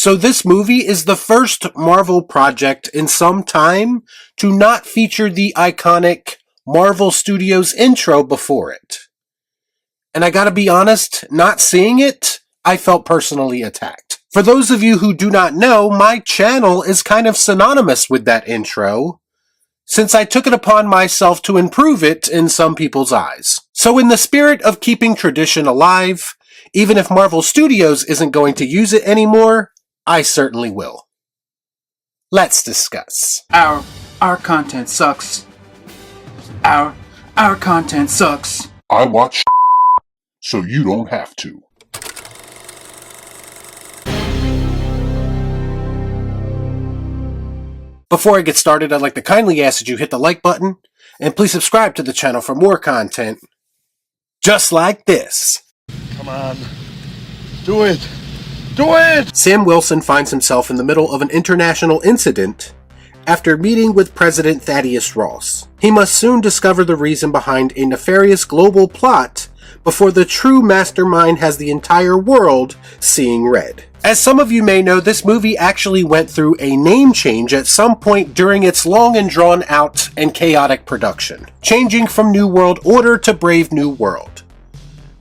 So this movie is the first Marvel project in some time to not feature the iconic Marvel Studios intro before it. And I gotta be honest, not seeing it, I felt personally attacked. For those of you who do not know, my channel is kind of synonymous with that intro, since I took it upon myself to improve it in some people's eyes. So in the spirit of keeping tradition alive, even if Marvel Studios isn't going to use it anymore, I certainly will. Let's discuss. Our content sucks. Our content sucks. I watch so you don't have to. Before I get started, I'd like to kindly ask that you hit the like button, and please subscribe to the channel for more content just like this. Come on. Do it. Do it! Sam Wilson finds himself in the middle of an international incident after meeting with President Thaddeus Ross. He must soon discover the reason behind a nefarious global plot before the true mastermind has the entire world seeing red. As some of you may know, this movie actually went through a name change at some point during its long and drawn out and chaotic production, changing from New World Order to Brave New World.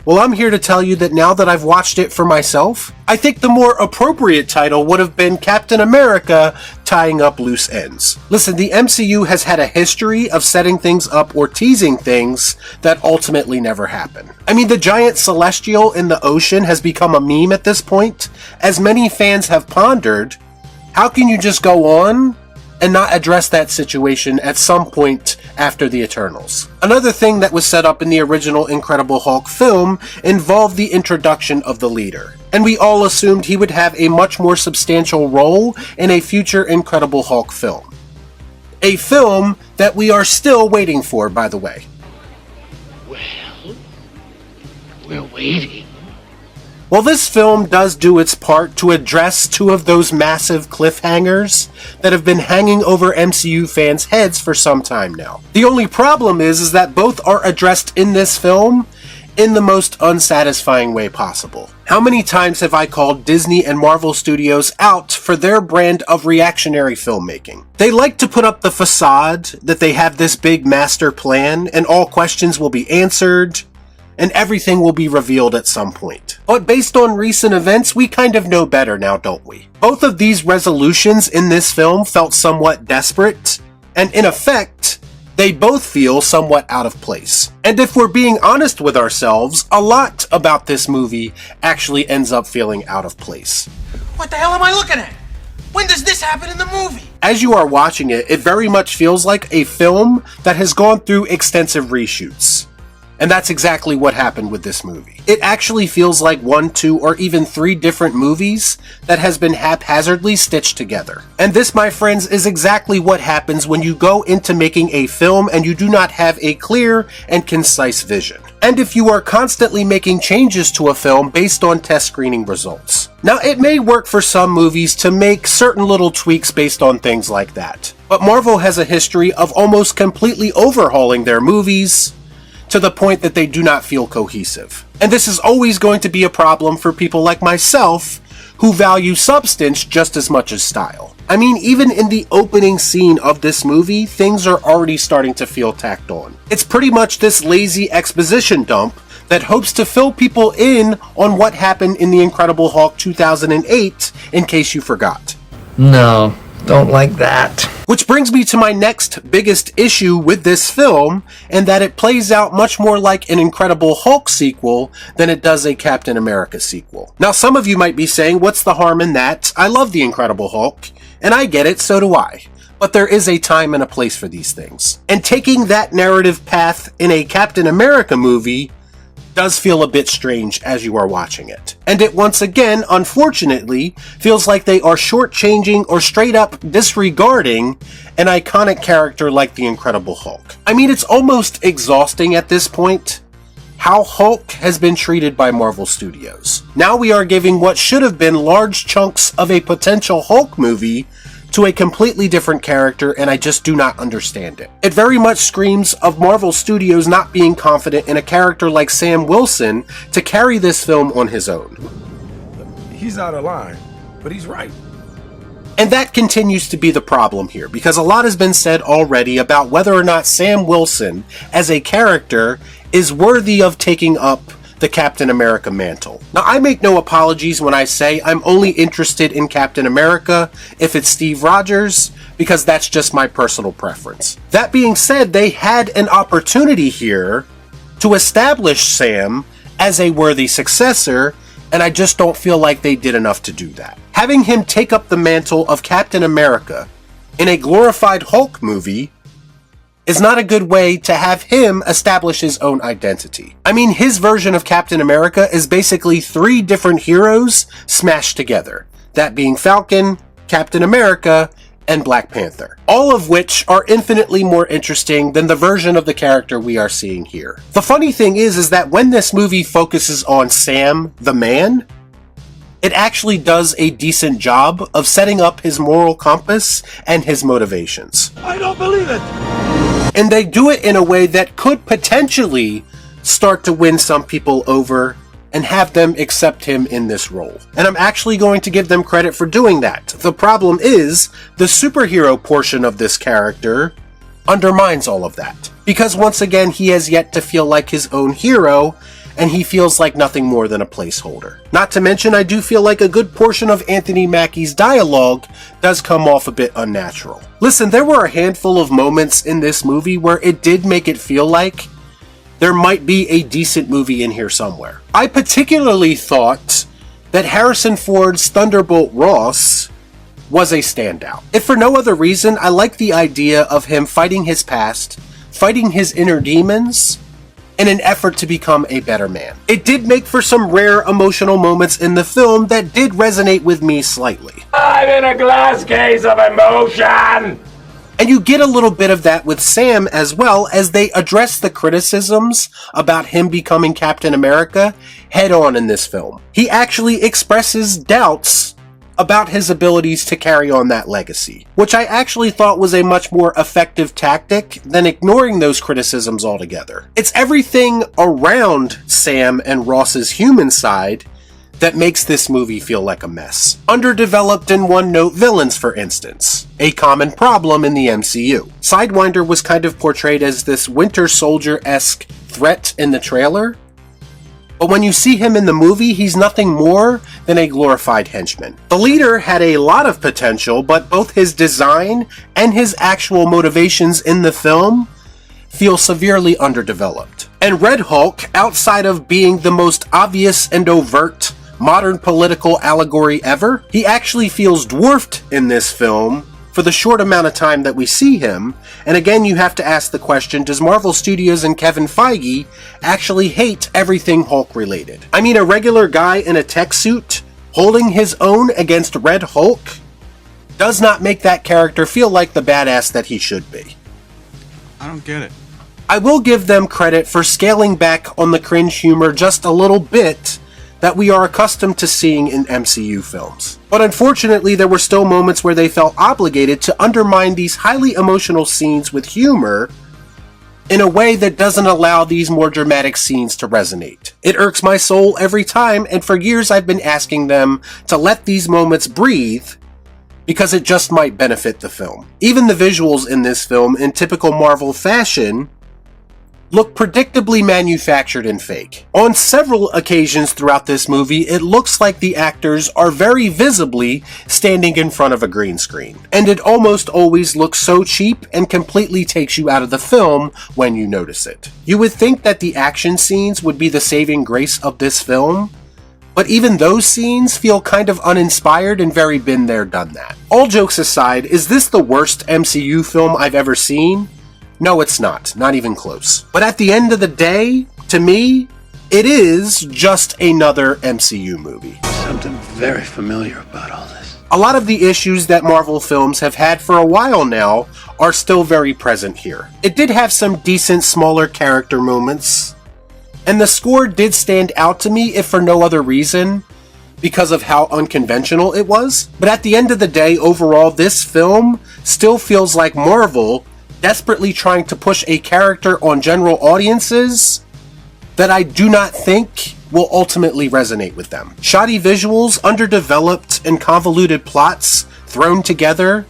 Well, I'm here to tell you that now that I've watched it for myself, I think the more appropriate title would have been Captain America Tying Up Loose Ends. Listen, the MCU has had a history of setting things up or teasing things that ultimately never happen. I mean, the giant celestial in the ocean has become a meme at this point. As many fans have pondered, how can you just go on and not address that situation at some point after the Eternals? Another thing that was set up in the original Incredible Hulk film involved the introduction of the leader, and we all assumed he would have a much more substantial role in a future Incredible Hulk film. A film that we are still waiting for, by the way. Well, we're waiting. Well, this film does do its part to address two of those massive cliffhangers that have been hanging over MCU fans' heads for some time now. The only problem is that both are addressed in this film in the most unsatisfying way possible. How many times have I called Disney and Marvel Studios out for their brand of reactionary filmmaking? They like to put up the facade that they have this big master plan and all questions will be answered, and everything will be revealed at some point. But based on recent events, we kind of know better now, don't we? Both of these resolutions in this film felt somewhat desperate, and in effect, they both feel somewhat out of place. And if we're being honest with ourselves, a lot about this movie actually ends up feeling out of place. What the hell am I looking at? When does this happen in the movie? As you are watching it, it very much feels like a film that has gone through extensive reshoots. And that's exactly what happened with this movie. It actually feels like 1, 2, or even 3 different movies that has been haphazardly stitched together. And this, my friends, is exactly what happens when you go into making a film and you do not have a clear and concise vision. And if you are constantly making changes to a film based on test screening results. Now, it may work for some movies to make certain little tweaks based on things like that. But Marvel has a history of almost completely overhauling their movies to the point that they do not feel cohesive. And this is always going to be a problem for people like myself who value substance just as much as style. I mean, even in the opening scene of this movie, things are already starting to feel tacked on. It's pretty much this lazy exposition dump that hopes to fill people in on what happened in The Incredible Hulk 2008, in case you forgot. No, don't like that. Which brings me to my next biggest issue with this film, and that it plays out much more like an Incredible Hulk sequel than it does a Captain America sequel. Now, some of you might be saying, what's the harm in that? I love the Incredible Hulk, and I get it, so do I. But there is a time and a place for these things. And taking that narrative path in a Captain America movie does feel a bit strange as you are watching it. And it once again, unfortunately, feels like they are shortchanging or straight up disregarding an iconic character like the Incredible Hulk. I mean, it's almost exhausting at this point how Hulk has been treated by Marvel Studios. Now we are giving what should have been large chunks of a potential Hulk movie to a completely different character, and I just do not understand it. It very much screams of Marvel Studios not being confident in a character like Sam Wilson to carry this film on his own. He's out of line, but he's right. And that continues to be the problem here, because a lot has been said already about whether or not Sam Wilson, as a character, is worthy of taking up the Captain America mantle. Now, I make no apologies when I say I'm only interested in Captain America if it's Steve Rogers, because that's just my personal preference. That being said, they had an opportunity here to establish Sam as a worthy successor, and I just don't feel like they did enough to do that. Having him take up the mantle of Captain America in a glorified Hulk movie is not a good way to have him establish his own identity. I mean, his version of Captain America is basically 3 different heroes smashed together. That being Falcon, Captain America, and Black Panther. All of which are infinitely more interesting than the version of the character we are seeing here. The funny thing is that when this movie focuses on Sam, the man, it actually does a decent job of setting up his moral compass and his motivations. I don't believe it! And they do it in a way that could potentially start to win some people over and have them accept him in this role. And I'm actually going to give them credit for doing that. The problem is, the superhero portion of this character undermines all of that. Because once again, he has yet to feel like his own hero, and he feels like nothing more than a placeholder. Not to mention, I do feel like a good portion of Anthony Mackie's dialogue does come off a bit unnatural. Listen, there were a handful of moments in this movie where it did make it feel like there might be a decent movie in here somewhere. I particularly thought that Harrison Ford's Thunderbolt Ross was a standout. If for no other reason, I like the idea of him fighting his past, fighting his inner demons, in an effort to become a better man. It did make for some rare emotional moments in the film that did resonate with me slightly. I'm in a glass case of emotion! And you get a little bit of that with Sam as well, as they address the criticisms about him becoming Captain America head on in this film. He actually expresses doubts about his abilities to carry on that legacy, which I actually thought was a much more effective tactic than ignoring those criticisms altogether. It's everything around Sam and Ross's human side that makes this movie feel like a mess. Underdeveloped and one-note villains, for instance, a common problem in the MCU. Sidewinder was kind of portrayed as this Winter Soldier-esque threat in the trailer, but when you see him in the movie, he's nothing more than a glorified henchman. The leader had a lot of potential, but both his design and his actual motivations in the film feel severely underdeveloped. And Red Hulk, outside of being the most obvious and overt modern political allegory ever, he actually feels dwarfed in this film for the short amount of time that we see him. And again, you have to ask the question, does Marvel Studios and Kevin Feige actually hate everything Hulk related? I mean, a regular guy in a tech suit holding his own against Red Hulk does not make that character feel like the badass that he should be. I don't get it. I will give them credit for scaling back on the cringe humor just a little bit that we are accustomed to seeing in MCU films. But unfortunately, there were still moments where they felt obligated to undermine these highly emotional scenes with humor in a way that doesn't allow these more dramatic scenes to resonate. It irks my soul every time, and for years I've been asking them to let these moments breathe because it just might benefit the film. Even the visuals in this film, in typical Marvel fashion, look predictably manufactured and fake. On several occasions throughout this movie, it looks like the actors are very visibly standing in front of a green screen. And it almost always looks so cheap and completely takes you out of the film when you notice it. You would think that the action scenes would be the saving grace of this film, but even those scenes feel kind of uninspired and very been there, done that. All jokes aside, is this the worst MCU film I've ever seen? No, it's not even close. But at the end of the day, to me, it is just another MCU movie. Something very familiar about all this. A lot of the issues that Marvel films have had for a while now are still very present here. It did have some decent smaller character moments, and the score did stand out to me, if for no other reason, because of how unconventional it was. But at the end of the day, overall, this film still feels like Marvel desperately trying to push a character on general audiences that I do not think will ultimately resonate with them. Shoddy visuals, underdeveloped and convoluted plots thrown together,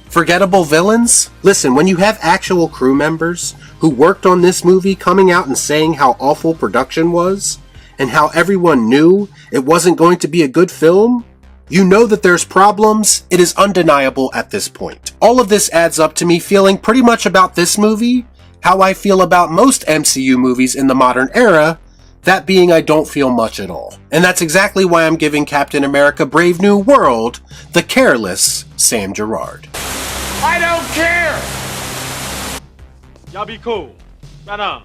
forgettable villains. Listen, when you have actual crew members who worked on this movie coming out and saying how awful production was, and how everyone knew it wasn't going to be a good film, you know that there's problems. It is undeniable at this point. All of this adds up to me feeling pretty much about this movie how I feel about most MCU movies in the modern era, that being I don't feel much at all. And that's exactly why I'm giving Captain America Brave New World the careless Sam Gerard. I don't care! Y'all be cool. Right on.